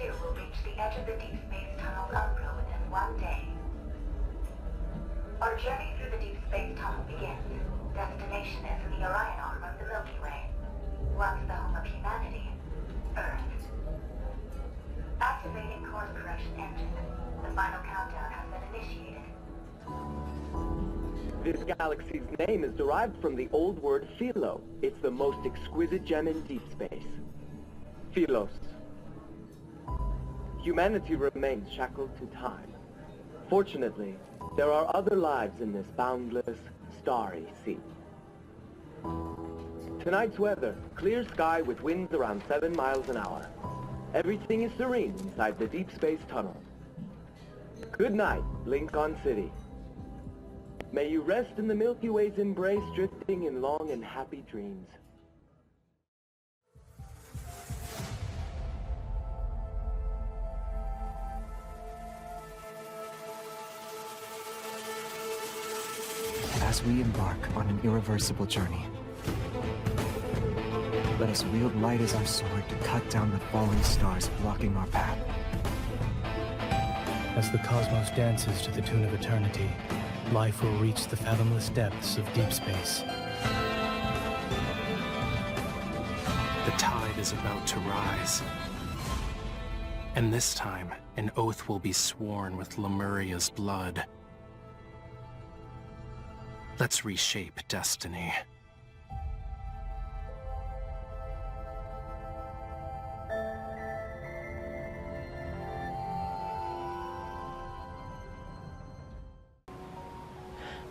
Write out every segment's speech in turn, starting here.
2 will reach the edge of the DeepSpace tunnel's umbra within 1 day. Our journey through the DeepSpace tunnel begins. Destination is in the Orion arm of the Milky Way. Once the home of humanity, Earth. Activating course correction engine. The final countdown has been initiated. This galaxy's name is derived from the old word philo. It's the most exquisite gem in deep space. Philos. Humanity remains shackled to time. Fortunately, there are other lives in this boundless, starry sea. Tonight's weather, clear sky with winds around 7 miles an hour. Everything is serene inside the deep space tunnel. Good night, Lincoln City. May you rest in the Milky Way's embrace, drifting in long and happy dreams. As we embark on an irreversible journey, let us wield light as our sword to cut down the falling stars blocking our path. As the cosmos dances to the tune of eternity, life will reach the fathomless depths of deep space. The tide is about to rise. And this time, an oath will be sworn with Lemuria's blood. Let's reshape destiny.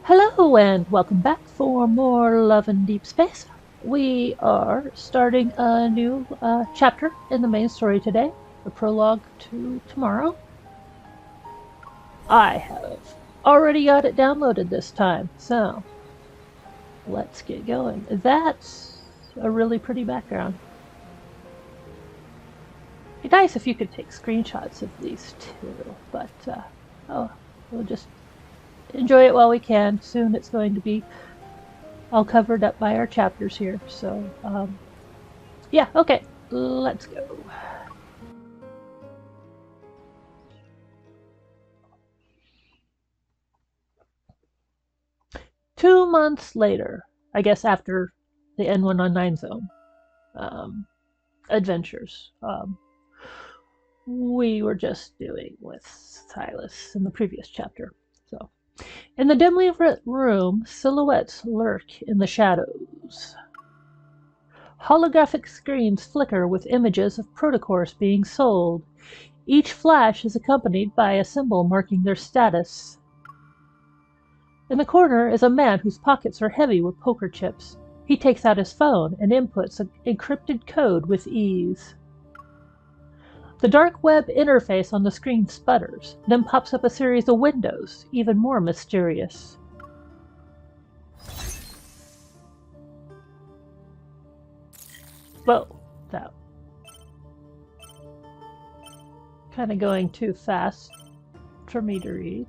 Hello and welcome back for more Love in Deep Space. We are starting a new chapter in the main story today, the prologue to tomorrow. I have already got it downloaded this time, so let's get going. That's a really pretty background. It'd be nice if you could take screenshots of these too, but we'll just enjoy it while we can. Soon it's going to be all covered up by our chapters here. So, yeah, okay, let's go. Two months later, I guess after the N119 zone adventures, we were just doing with Silas in the previous chapter. So, in the dimly lit room, silhouettes lurk in the shadows. Holographic screens flicker with images of protocors being sold. Each flash is accompanied by a symbol marking their status. In the corner is a man whose pockets are heavy with poker chips. He takes out his phone and inputs an encrypted code with ease. The dark web interface on the screen sputters, then pops up a series of windows, even more mysterious. Whoa, that kind of going too fast for me to read.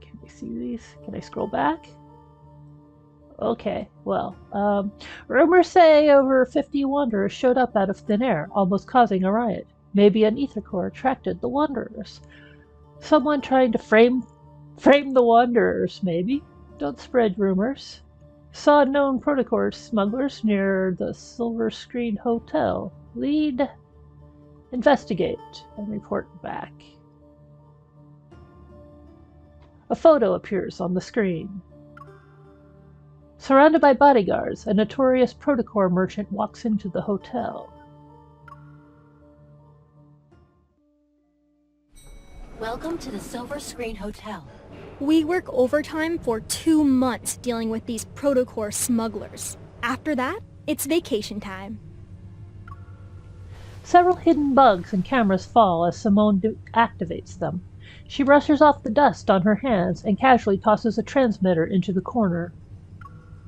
Can we see these? Can I scroll back? Okay, well, rumors say over 50 wanderers showed up out of thin air, almost causing a riot. Maybe an ether core attracted the wanderers. Someone trying to frame the wanderers, maybe. Don't spread rumors. Saw known protocol smugglers near the Silver Screen Hotel. Lead, investigate, and report back. A photo appears on the screen. Surrounded by bodyguards, a notorious protocol merchant walks into the hotel. Welcome to the Silver Screen Hotel. We work overtime for 2 months dealing with these protocol smugglers. After that, it's vacation time. Several hidden bugs and cameras fall as Simone activates them. She brushes off the dust on her hands and casually tosses a transmitter into the corner.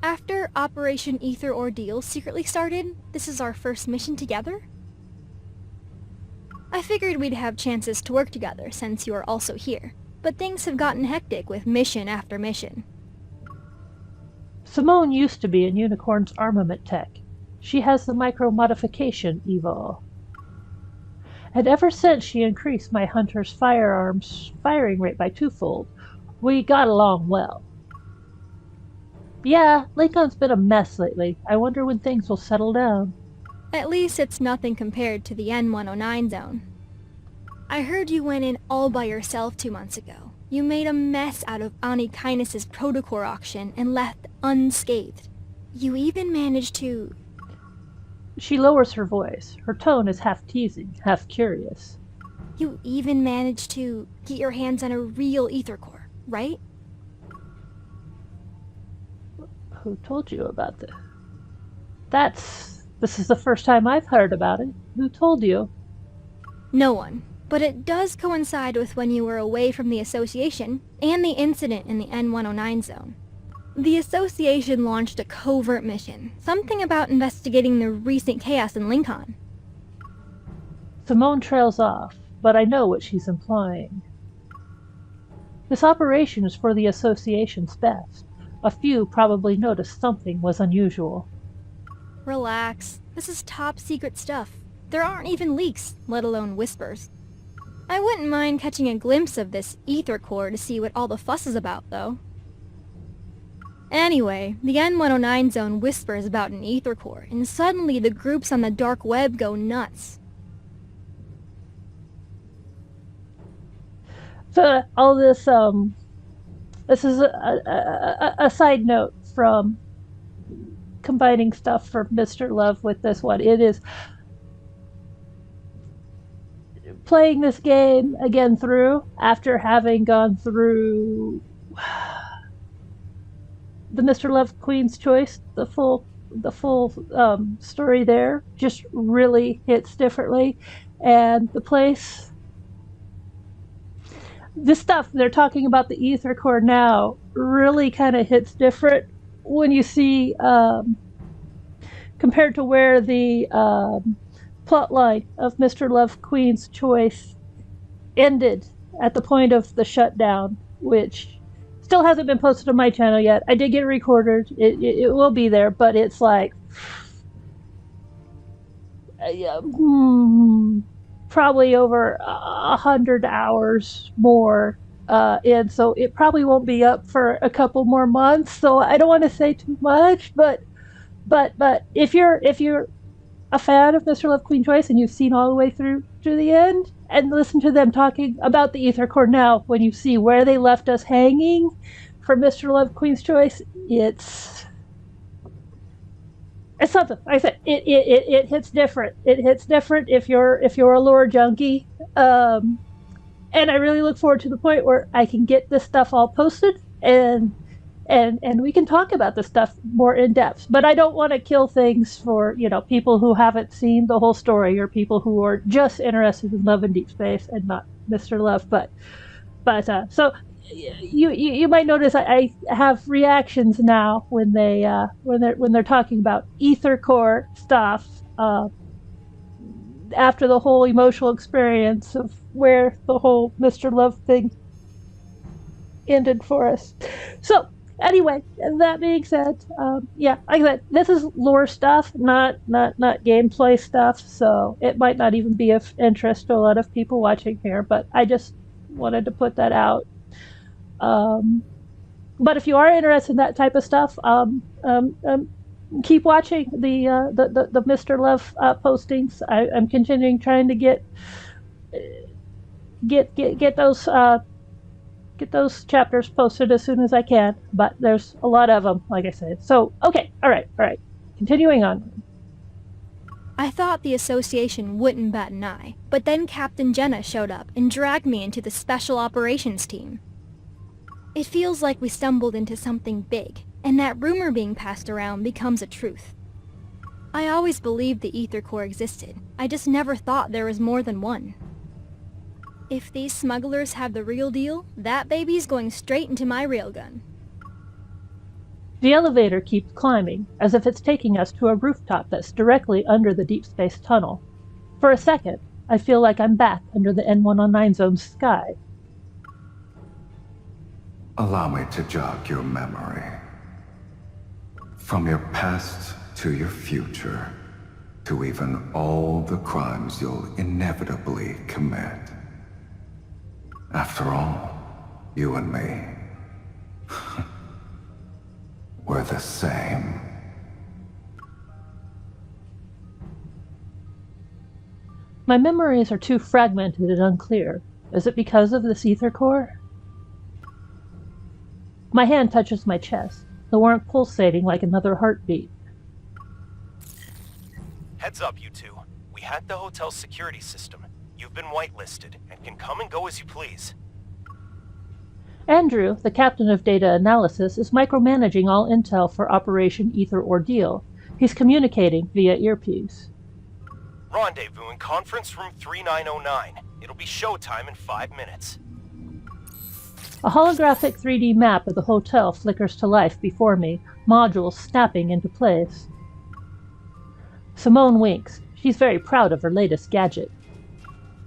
After Operation Ether Ordeal secretly started, this is our first mission together? I figured we'd have chances to work together since you are also here, but things have gotten hectic with mission after mission. Simone used to be in Unicorn's armament tech. She has the micro-modification Evo. And ever since she increased my hunter's firearms firing rate by twofold, we got along well. Yeah, Lincoln's been a mess lately. I wonder when things will settle down. At least it's nothing compared to the N109 zone. I heard you went in all by yourself 2 months ago. You made a mess out of Ani Kindness's protocore auction and left unscathed. You even managed to... She lowers her voice. Her tone is half teasing, half curious. You even managed to get your hands on a real ether core, right? Who told you about this? This is the first time I've heard about it. Who told you? No one. But it does coincide with when you were away from the Association and the incident in the N109 zone. The Association launched a covert mission, something about investigating the recent chaos in Lincoln. Simone trails off, but I know what she's implying. This operation is for the Association's best. A few probably noticed something was unusual. Relax. This is top secret stuff. There aren't even leaks, let alone whispers. I wouldn't mind catching a glimpse of this ether core to see what all the fuss is about, though. Anyway, the N109 zone whispers about an ether core, and suddenly the groups on the dark web go nuts. So all this, this is a side note from combining stuff from Mr. Love with this one. It is playing this game again through after having gone through the Mr. Love Queen's Choice, the full story there just really hits differently, and the place, this stuff they're talking about the ether core now really kind of hits different when you see compared to where the plotline of Mr. Love Queen's Choice ended at the point of the shutdown, which still hasn't been posted on my channel yet. I did get it recorded. It will be there, but it's like probably over 100 hours more in, so it probably won't be up for a couple more months. So I don't want to say too much, but if you're a fan of Mr. Love Queen Choice and you've seen all the way through to the end, and listen to them talking about the ether core now, when you see where they left us hanging for Mr. Love Queen's Choice, it's something. Like I said, it hits different. It hits different if you're a lore junkie, and I really look forward to the point where I can get this stuff all posted and we can talk about this stuff more in depth. But I don't want to kill things for, people who haven't seen the whole story, or people who are just interested in Love and Deep Space and not Mr. Love. But so you might notice I have reactions now when they're talking about ether core stuff after the whole emotional experience of where the whole Mr. Love thing ended for us. So anyway, that being said, like I said, this is lore stuff, not gameplay stuff, so it might not even be of interest to a lot of people watching here, but I just wanted to put that out. But if you are interested in that type of stuff, keep watching the Mr. Love postings. I'm continuing trying to get those chapters posted as soon as I can, but there's a lot of them, like I said. So, okay, all right. Continuing on. I thought the Association wouldn't bat an eye, but then Captain Jenna showed up and dragged me into the Special Operations team. It feels like we stumbled into something big, and that rumor being passed around becomes a truth. I always believed the ether core existed. I just never thought there was more than one. If these smugglers have the real deal, that baby's going straight into my railgun. The elevator keeps climbing, as if it's taking us to a rooftop that's directly under the deep space tunnel. For a second, I feel like I'm back under the N109 zone's sky. Allow me to jog your memory. From your past to your future, to even all the crimes you'll inevitably commit. After all, you and me, we're the same. My memories are too fragmented and unclear. Is it because of this ether core? My hand touches my chest, the warmth pulsating like another heartbeat. Heads up, you two. We hacked the hotel's security system. You've been whitelisted, and can come and go as you please. Andrew, the captain of data analysis, is micromanaging all intel for Operation Ether Ordeal. He's communicating via earpiece. Rendezvous in conference room 3909. It'll be showtime in 5 minutes. A holographic 3D map of the hotel flickers to life before me, modules snapping into place. Simone winks. She's very proud of her latest gadget.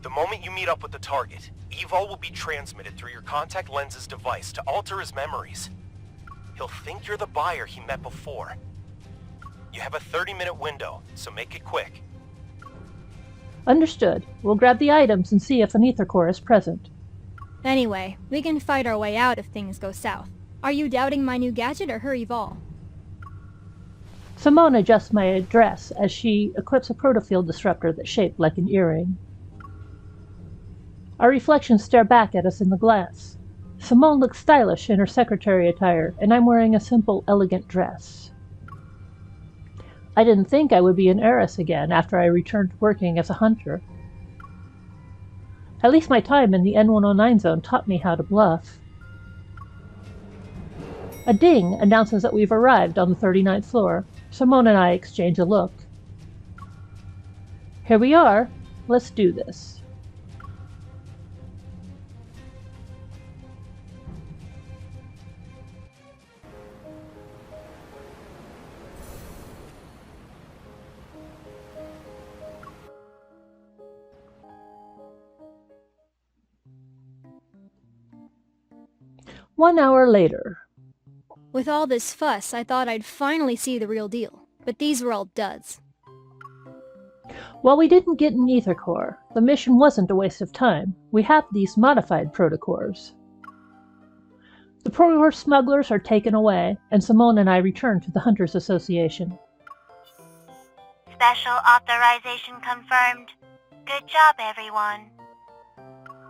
The moment you meet up with the target, Evol will be transmitted through your contact lens's device to alter his memories. He'll think you're the buyer he met before. You have a 30-minute window, so make it quick. Understood. We'll grab the items and see if an ether core is present. Anyway, we can fight our way out if things go south. Are you doubting my new gadget or her Evol? Simone adjusts my dress as she equips a protofield disruptor that's shaped like an earring. Our reflections stare back at us in the glass. Simone looks stylish in her secretary attire, and I'm wearing a simple, elegant dress. I didn't think I would be an heiress again after I returned to working as a hunter. At least my time in the N109 zone taught me how to bluff. A ding announces that we've arrived on the 39th floor. Simone and I exchange a look. Here we are. Let's do this. One hour later. With all this fuss, I thought I'd finally see the real deal, but these were all duds. While we didn't get an ether core, the mission wasn't a waste of time. We have these modified protocores. The protocore smugglers are taken away, and Simone and I return to the Hunters Association. Special authorization confirmed. Good job, everyone.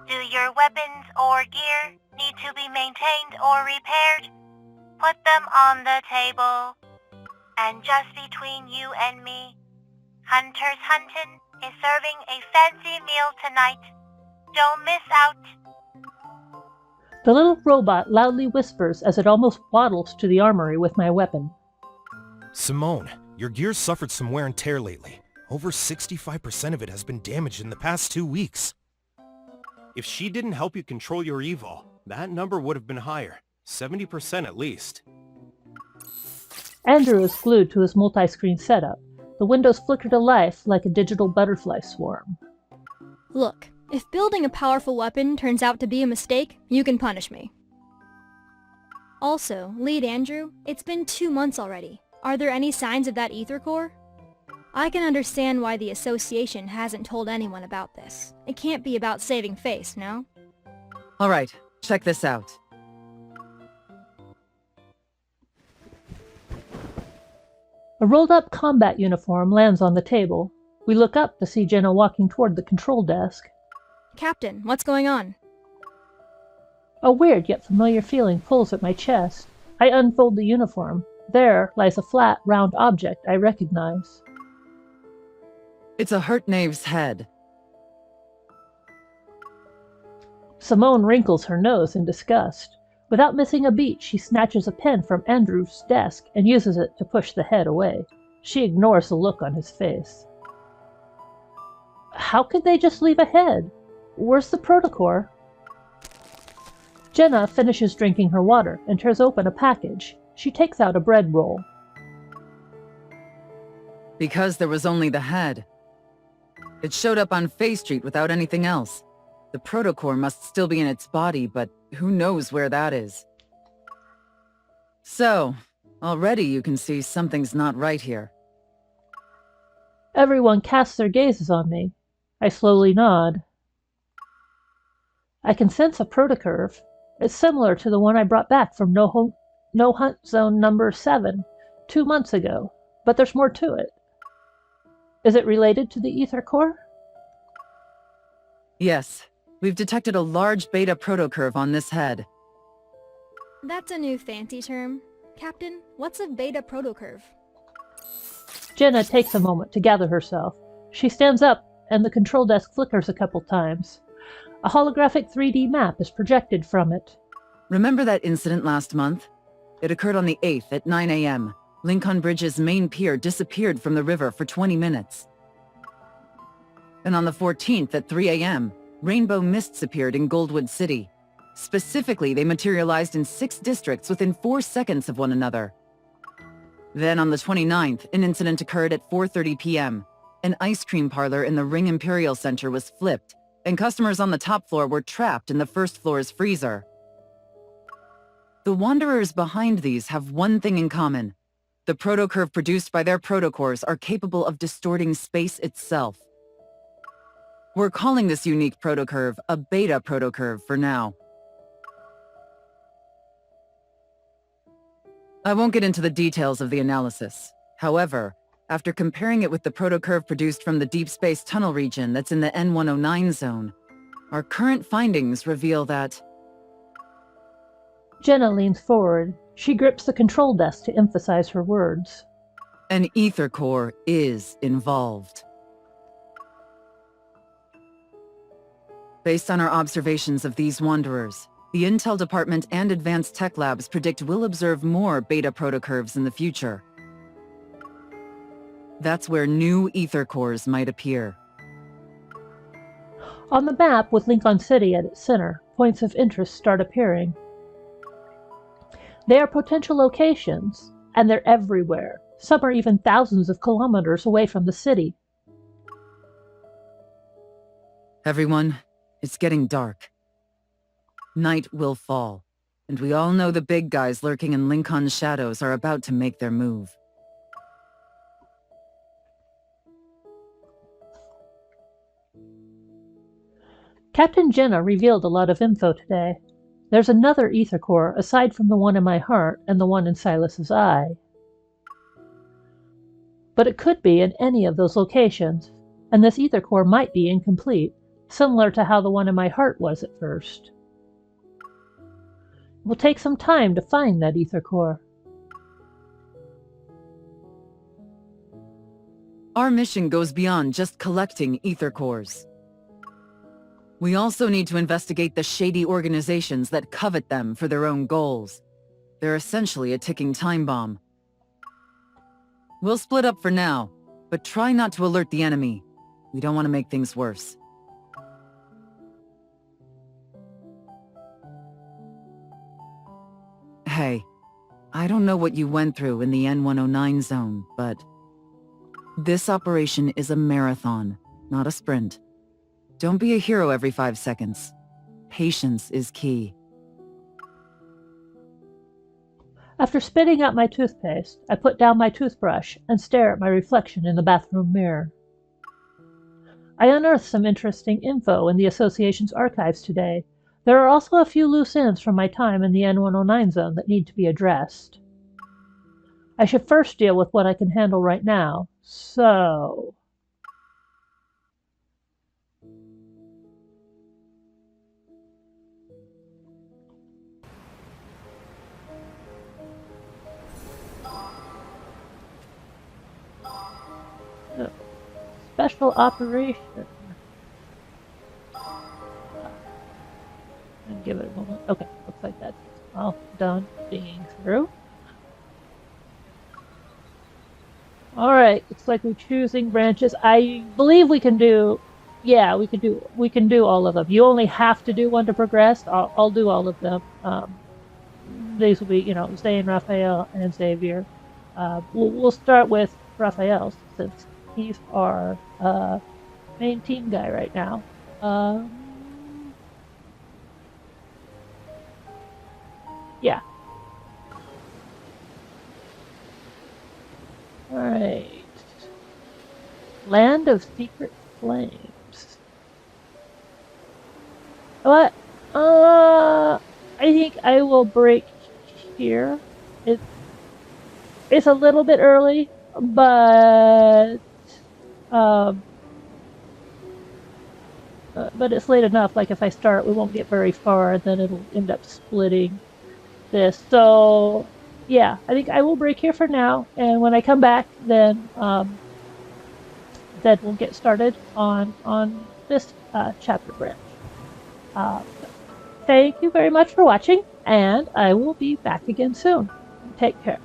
Do your weapons or gear need to be maintained or repaired? Put them on the table. And just between you and me, Hunters Huntin' is serving a fancy meal tonight. Don't miss out. The little robot loudly whispers as it almost waddles to the armory with my weapon. Simone, your gear's suffered some wear and tear lately. Over 65% of it has been damaged in the past 2 weeks. If she didn't help you control your Evol, that number would have been higher. 70% at least. Andrew is glued to his multi-screen setup. The windows flicker to life like a digital butterfly swarm. Look, if building a powerful weapon turns out to be a mistake, you can punish me. Also, Lead Andrew, it's been 2 months already. Are there any signs of that ether core? I can understand why the association hasn't told anyone about this. It can't be about saving face, no? Alright, check this out. A rolled-up combat uniform lands on the table. We look up to see Jenna walking toward the control desk. Captain, what's going on? A weird yet familiar feeling pulls at my chest. I unfold the uniform. There lies a flat, round object I recognize. It's a hurt knave's head. Simone wrinkles her nose in disgust. Without missing a beat, she snatches a pen from Andrew's desk and uses it to push the head away. She ignores the look on his face. How could they just leave a head? Where's the protocore? Jenna finishes drinking her water and tears open a package. She takes out a bread roll. Because there was only the head. It showed up on Faye Street without anything else. The protocore must still be in its body, but who knows where that is. So, Already you can see something's not right here. Everyone casts their gazes on me. I slowly nod. I can sense a protocurve. It's similar to the one I brought back from No Hunt Zone number 7 2 months ago, but there's more to it. Is it related to the ether core? Yes, we've detected a large beta protocurve on this head. That's a new fancy term. Captain, what's a beta protocurve? Jenna takes a moment to gather herself. She stands up, and the control desk flickers a couple times. A holographic 3D map is projected from it. Remember that incident last month? It occurred on the 8th at 9 a.m. Lincoln Bridge's main pier disappeared from the river for 20 minutes. And on the 14th at 3 a.m., rainbow mists appeared in Goldwood City. Specifically, they materialized in 6 districts within 4 seconds of one another. Then on the 29th, an incident occurred at 4:30 p.m. An ice cream parlor in the Ring Imperial Center was flipped, and customers on the top floor were trapped in the first floor's freezer. The Wanderers behind these have one thing in common. The protocurve produced by their protocores are capable of distorting space itself. We're calling this unique protocurve a beta protocurve for now. I won't get into the details of the analysis. However, after comparing it with the protocurve produced from the DeepSpace tunnel region that's in the N109 zone, our current findings reveal that... Jenna leans forward. She grips the control desk to emphasize her words. An ether core is involved. Based on our observations of these Wanderers, the Intel Department and Advanced Tech Labs predict we'll observe more beta protocurves in the future. That's where new ether cores might appear. On the map, with Lincoln City at its center, points of interest start appearing. They are potential locations, and they're everywhere. Some are even thousands of kilometers away from the city. Everyone, it's getting dark. Night will fall, and we all know the big guys lurking in Lincoln's shadows are about to make their move. Captain Jenna revealed a lot of info today. There's another ether core aside from the one in my heart and the one in Silas's eye. But it could be in any of those locations, and this ether core might be incomplete, similar to how the one in my heart was at first. It will take some time to find that ether core. Our mission goes beyond just collecting ether cores. We also need to investigate the shady organizations that covet them for their own goals. They're essentially a ticking time bomb. We'll split up for now, but try not to alert the enemy. We don't want to make things worse. Hey, I don't know what you went through in the N109 zone, but this operation is a marathon, not a sprint. Don't be a hero every 5 seconds. Patience is key. After spitting out my toothpaste, I put down my toothbrush and stare at my reflection in the bathroom mirror. I unearthed some interesting info in the Association's archives today. There are also a few loose ends from my time in the N109 zone that need to be addressed. I should first deal with what I can handle right now, so... Special operation. And give it a moment. Okay, looks like that's all done digging through. Alright, looks like we're choosing branches. I believe we can do, yeah, we can do all of them. You only have to do one to progress. I'll do all of them. These will be, you know, Zane, Raphael, and Xavier. We'll start with Raphael since he's our main team guy right now. Yeah. Alright. Land of Secret Flames. What? I think I will break here. It's a little bit early, but it's late enough. Like if I start, we won't get very far, then it'll end up splitting this. So yeah, I think I will break here for now, and when I come back, then we'll get started on this chapter branch. Thank you very much for watching, and I will be back again soon. Take care.